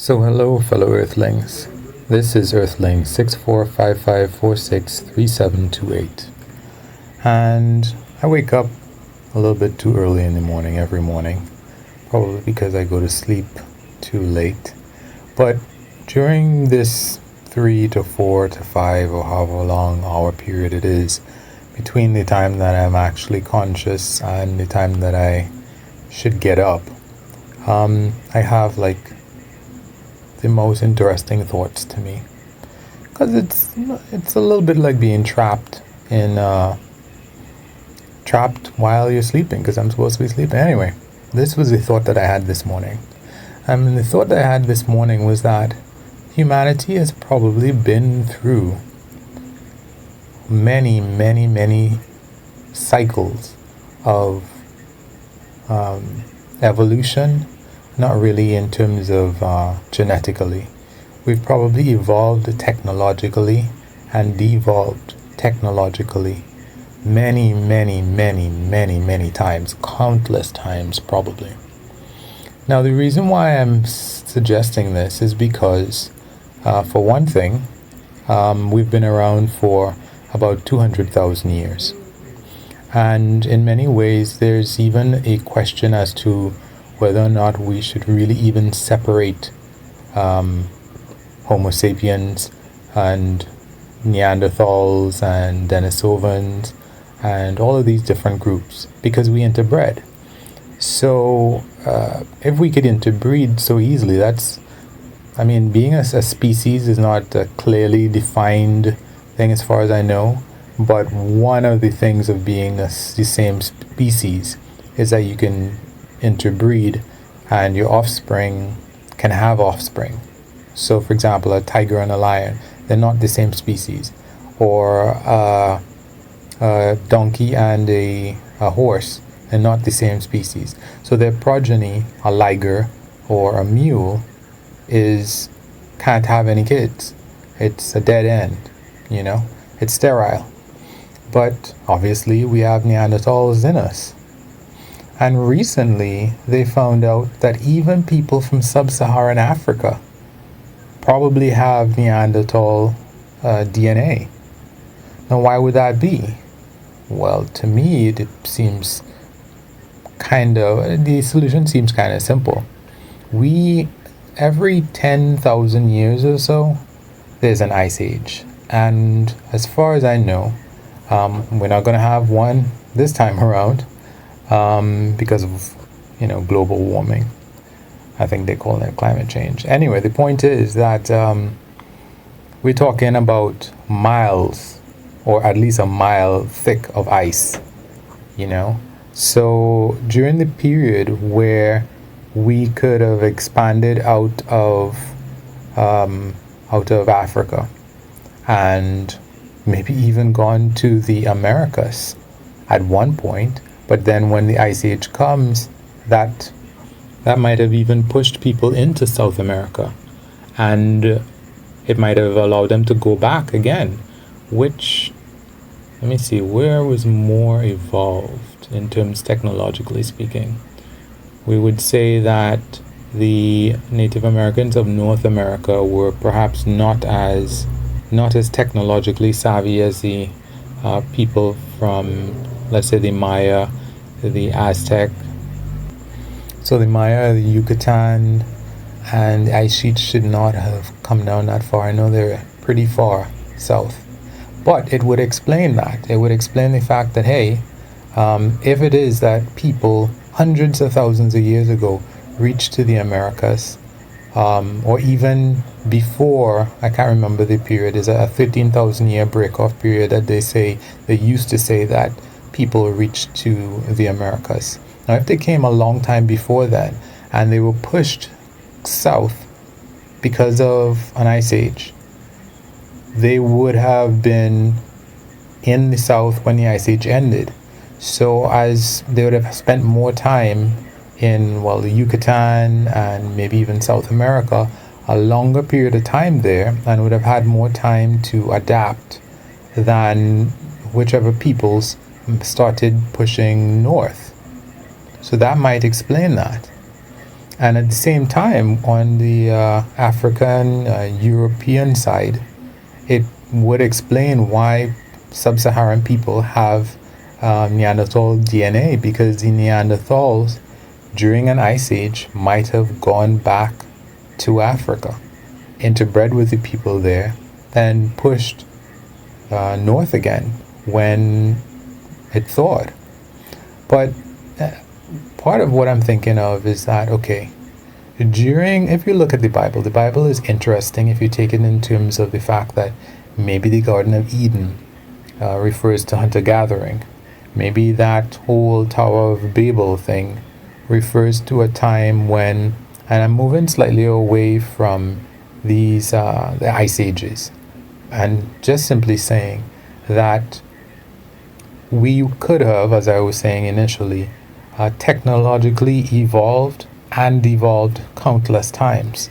So hello fellow Earthlings, this is Earthling 6455463728, and I wake up a little bit too early in the morning every morning, probably because I go to sleep too late, but during this 3 to 4 to 5 or however long hour period it is, between the time that I'm actually conscious and the time that I should get up, I have the most interesting thoughts to me, because it's a little bit like being trapped while you're sleeping, because I'm supposed to be sleeping anyway. This was the thought that I had this morning. The thought that I had this morning was that humanity has probably been through many cycles of evolution. Not really in terms of genetically. We've probably evolved technologically and devolved technologically many times, countless times probably. Now the reason why I'm suggesting this is because, for one thing, we've been around for about 200,000 years. And in many ways there's even a question as to whether or not we should really even separate Homo sapiens and Neanderthals and Denisovans and all of these different groups, because we interbred. So if we could interbreed so easily, being a species is not a clearly defined thing as far as I know, but one of the things of being the same species is that you can interbreed and your offspring can have offspring. So for example, a tiger and a lion, they're not the same species. Or a donkey and a horse, they're not the same species. So their progeny, a liger or a mule, can't have any kids. It's a dead end, it's sterile. But obviously we have Neanderthals in us. And recently, they found out that even people from sub-Saharan Africa probably have Neanderthal DNA. Now, why would that be? Well, to me, the solution seems kind of simple. Every 10,000 years or so, there's an ice age. And as far as I know, we're not going to have one this time around. Because of global warming. I think they call it climate change. Anyway, the point is that we're talking about miles, or at least a mile thick of ice. So during the period where we could have expanded out of Africa and maybe even gone to the Americas at one point. But then when the Ice Age comes, that might have even pushed people into South America. And it might have allowed them to go back again, which, let me see, where was more evolved in terms technologically speaking? We would say that the Native Americans of North America were perhaps not as technologically savvy as the people from, let's say, the Maya, the Aztec. So the Maya, the Yucatan, and the ice sheets should not have come down that far. I know they're pretty far south. But it would explain that. It would explain the fact that, hey, if it is that people hundreds of thousands of years ago reached to the Americas, or even before, I can't remember the period, is a 13,000 year break-off period that they used to say that people reached to the Americas. Now, if they came a long time before that and they were pushed south because of an ice age, they would have been in the south when the ice age ended. So as they would have spent more time in, the Yucatan and maybe even South America, a longer period of time there, and would have had more time to adapt than whichever peoples started pushing north. So that might explain that. And at the same time, on the African, European side, it would explain why sub-Saharan people have Neanderthal DNA, because the Neanderthals during an ice age might have gone back to Africa, interbred with the people there, then pushed north again when it thawed. But part of what I'm thinking of is that, okay, if you look at the Bible is interesting if you take it in terms of the fact that maybe the Garden of Eden refers to hunter-gathering. Maybe that whole Tower of Babel thing refers to a time when, and I'm moving slightly away from the ice ages, and just simply saying that we could have, as I was saying initially, technologically evolved and devolved countless times.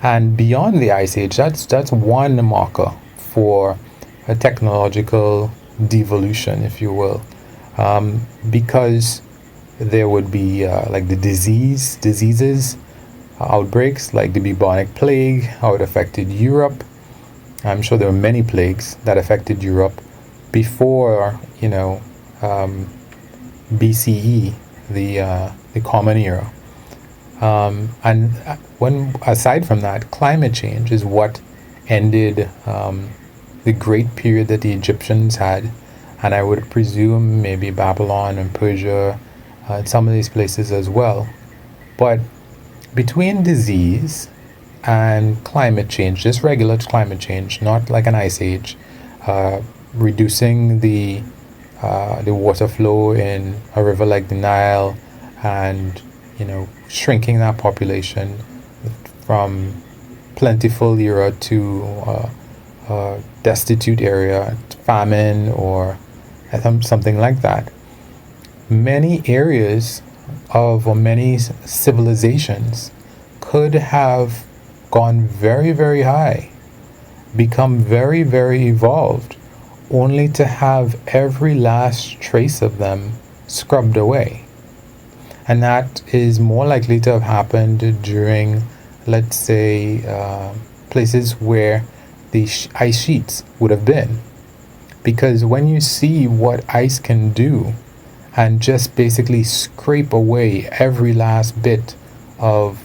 And beyond the ice age, that's one marker for a technological devolution, if you will, because there would be like the diseases, outbreaks like the bubonic plague, how it affected Europe. I'm sure there were many plagues that affected Europe before, BCE, the Common Era. And when aside from that, climate change is what ended the great period that the Egyptians had, and I would presume maybe Babylon and Persia, some of these places as well. But between disease and climate change, just regular climate change, not like an ice age, reducing the water flow in a river like the Nile, and shrinking that population from plentiful era to destitute area, famine, or something like that. Many areas or many civilizations could have gone very, very high, become very, very evolved, only to have every last trace of them scrubbed away. And that is more likely to have happened during, let's say, places where the ice sheets would have been. Because when you see what ice can do and just basically scrape away every last bit of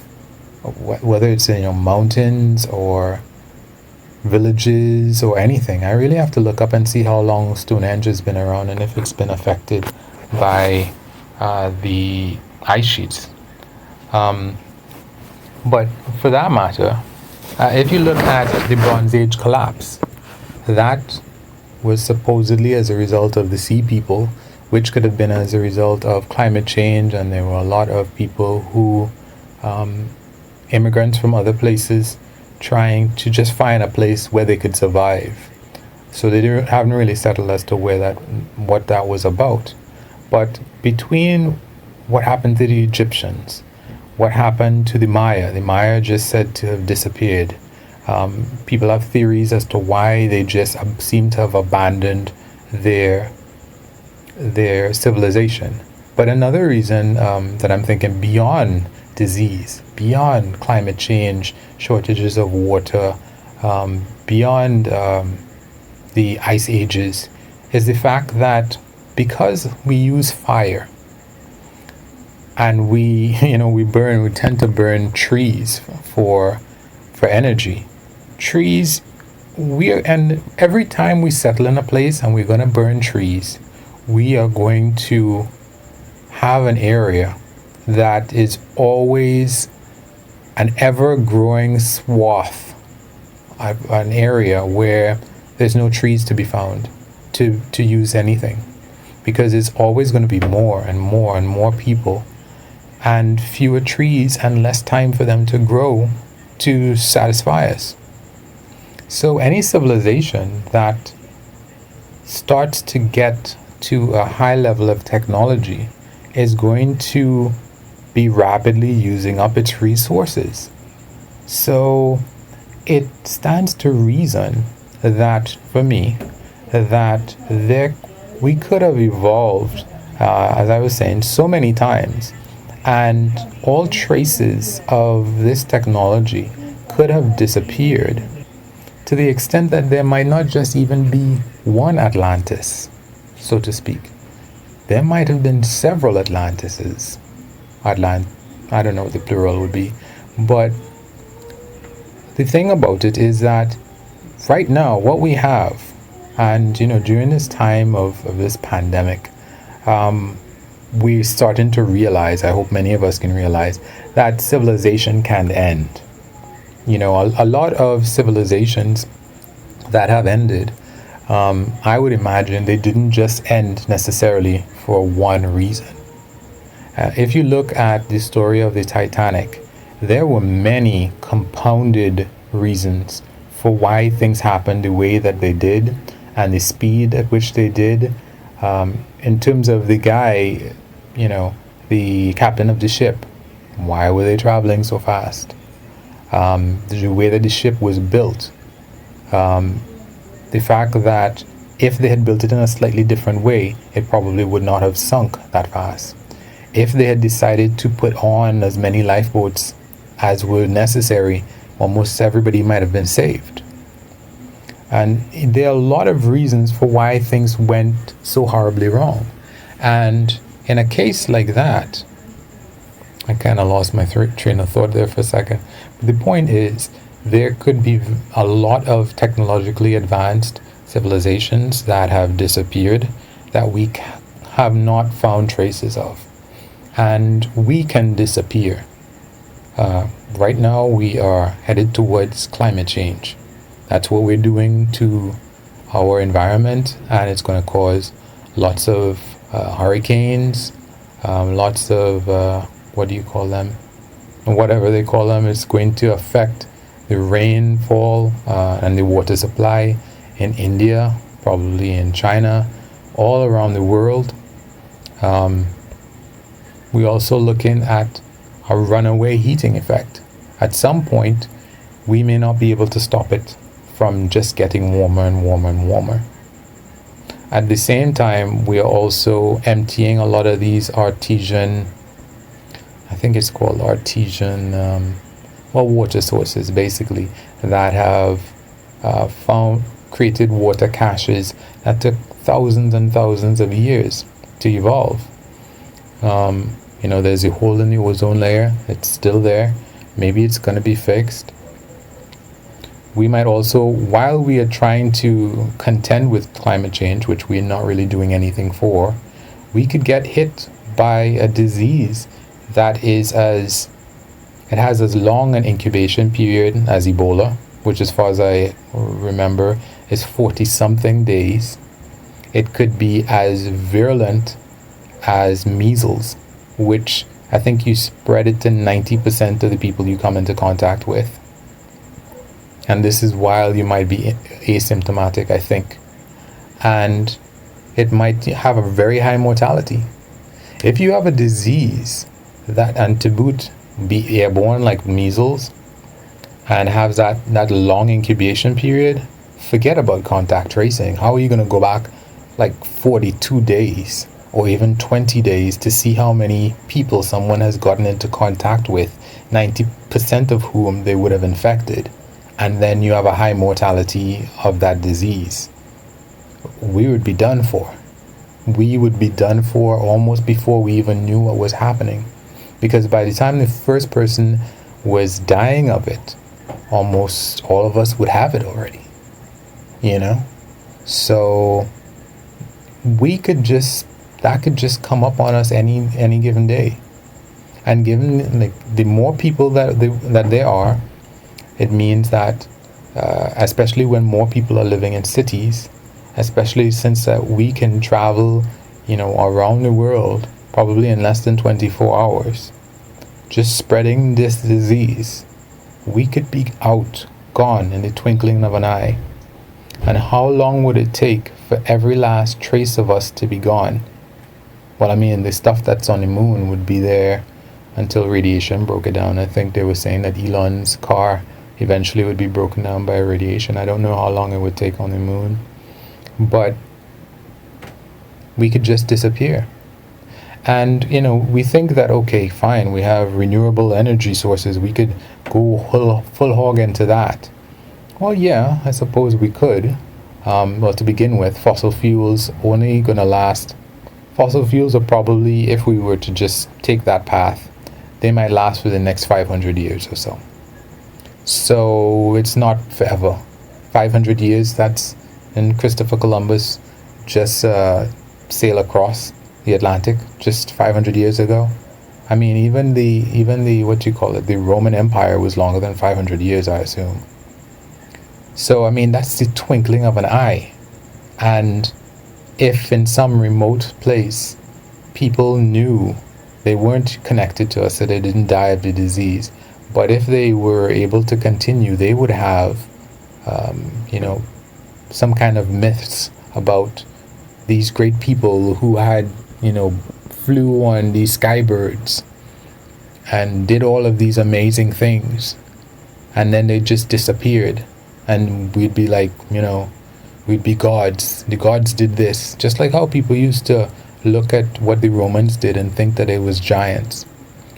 whether it's mountains or villages or anything, I really have to look up and see how long Stonehenge has been around and if it's been affected by the ice sheets. But for that matter, if you look at the Bronze Age collapse, that was supposedly as a result of the sea people, which could have been as a result of climate change, and there were a lot of people who, immigrants from other places, trying to just find a place where they could survive. So they haven't really settled as to what that was about. But between what happened to the Egyptians, what happened to the Maya just said to have disappeared. People have theories as to why they just seem to have abandoned their civilization. But another reason that I'm thinking beyond disease, beyond climate change, shortages of water, beyond the ice ages, is the fact that because we use fire and we tend to burn trees for energy. Trees, and every time we settle in a place and we're going to burn trees, we are going to have an area that is always an ever-growing swath, an area where there's no trees to be found to use anything, because it's always going to be more and more and more people, and fewer trees and less time for them to grow to satisfy us. So any civilization that starts to get to a high level of technology is going to be rapidly using up its resources. So it stands to reason that, for me, that we could have evolved, as I was saying, so many times, And all traces of this technology could have disappeared, to the extent that there might not just even be one Atlantis, so to speak. There might have been several Atlantises. I don't know what the plural would be. But the thing about it is that right now, what we have, and during this time of this pandemic, we're starting to realize, I hope many of us can realize, that civilization can end. A lot of civilizations that have ended, I would imagine they didn't just end necessarily for one reason. If you look at the story of the Titanic, there were many compounded reasons for why things happened the way that they did and the speed at which they did. In terms of the guy, the captain of the ship, why were they traveling so fast? The way that the ship was built, the fact that if they had built it in a slightly different way, it probably would not have sunk that fast. If they had decided to put on as many lifeboats as were necessary, almost everybody might have been saved. And there are a lot of reasons for why things went so horribly wrong. And in a case like that, I kind of lost my train of thought there for a second. But the point is, there could be a lot of technologically advanced civilizations that have disappeared that we have not found traces of. And we can disappear. Right now, we are headed towards climate change. That's what we're doing to our environment, and it's going to cause lots of hurricanes, lots of what do you call them? Whatever they call them. It's going to affect the rainfall and the water supply in India, probably in China, all around the world. We're also looking at a runaway heating effect. At some point, we may not be able to stop it from just getting warmer and warmer and warmer. At the same time, we are also emptying a lot of these artesian, I think it's called artesian, water sources basically, that have created water caches that took thousands and thousands of years to evolve. There's a hole in the ozone layer. It's still there. Maybe it's going to be fixed. We might also, while we are trying to contend with climate change, which we're not really doing anything for, we could get hit by a disease that has as long an incubation period as Ebola, which as far as I remember is 40-something days. It could be as virulent as measles, which I think you spread it to 90% of the people you come into contact with. And this is while you might be asymptomatic, I think. And it might have a very high mortality. If you have a disease that, and to boot, be airborne like measles, and have that long incubation period, forget about contact tracing. How are you going to go back like 42 days or even 20 days to see how many people someone has gotten into contact with, 90% of whom they would have infected? And then you have a high mortality of that disease. We would be done for. We would be done for almost before we even knew what was happening. Because by the time the first person was dying of it, almost all of us would have it already. So that could just come up on us any given day. And given the more people that there are, it means that, especially when more people are living in cities, especially since we can travel, around the world, probably in less than 24 hours, just spreading this disease, we could be gone in the twinkling of an eye. And how long would it take for every last trace of us to be gone? Well, the stuff that's on the moon would be there until radiation broke it down. I think they were saying that Elon's car eventually would be broken down by radiation. I don't know how long it would take on the moon, but we could just disappear. And, we think that, okay, fine, we have renewable energy sources, we could go full hog into that. Well, yeah, I suppose we could. Well, to begin with, fossil fuels only gonna last. Fossil fuels are probably, if we were to just take that path, they might last for the next 500 years or so. So it's not forever. 500 years, that's when Christopher Columbus just sailed across the Atlantic just 500 years ago. I mean, even the what you call it, the Roman Empire was longer than 500 years, I assume. So I mean, that's the twinkling of an eye. And if in some remote place people knew they weren't connected to us, so they didn't die of the disease, but if they were able to continue, they would have, some kind of myths about these great people who had, flew on these skybirds and did all of these amazing things, and then they just disappeared, and we'd be like, we'd be gods. The gods did this, just like how people used to look at what the Romans did and think that it was giants,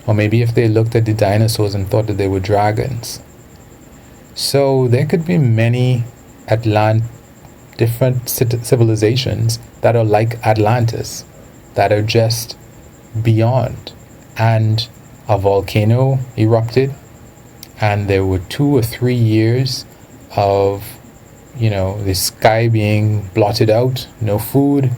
or maybe if they looked at the dinosaurs and thought that they were dragons. So there could be many different civilizations that are like Atlantis, that are just beyond. And a volcano erupted, and there were 2 or 3 years of, the sky being blotted out, no food.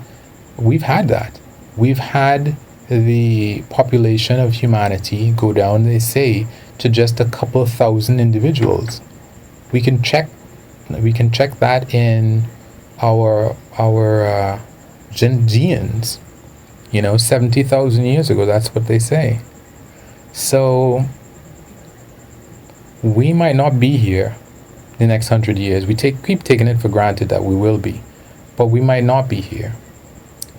We've had that. We've had the population of humanity go down, they say, to just a couple of thousand individuals. We can check that in our genes. 70,000 years ago, that's what they say. So we might not be here the next 100 years. We keep taking it for granted that we will be, but we might not be here.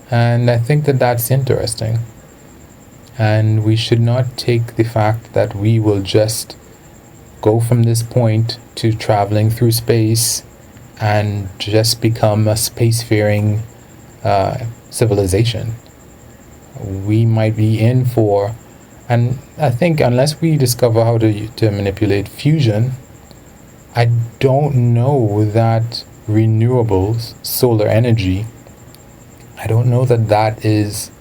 And I think that that's interesting. And we should not take the fact that we will just go from this point to traveling through space and just become a spacefaring civilization. We might be in for, and I think unless we discover how to manipulate fusion, I don't know that renewables, solar energy, I don't know that is,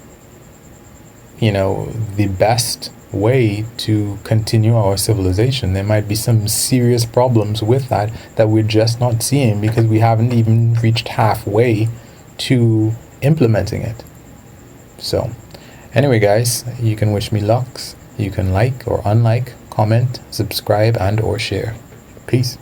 the best way to continue our civilization. There might be some serious problems with that we're just not seeing because we haven't even reached halfway to implementing it. So anyway, guys, you can wish me luck. You can like or unlike, comment, subscribe, and or share. Peace.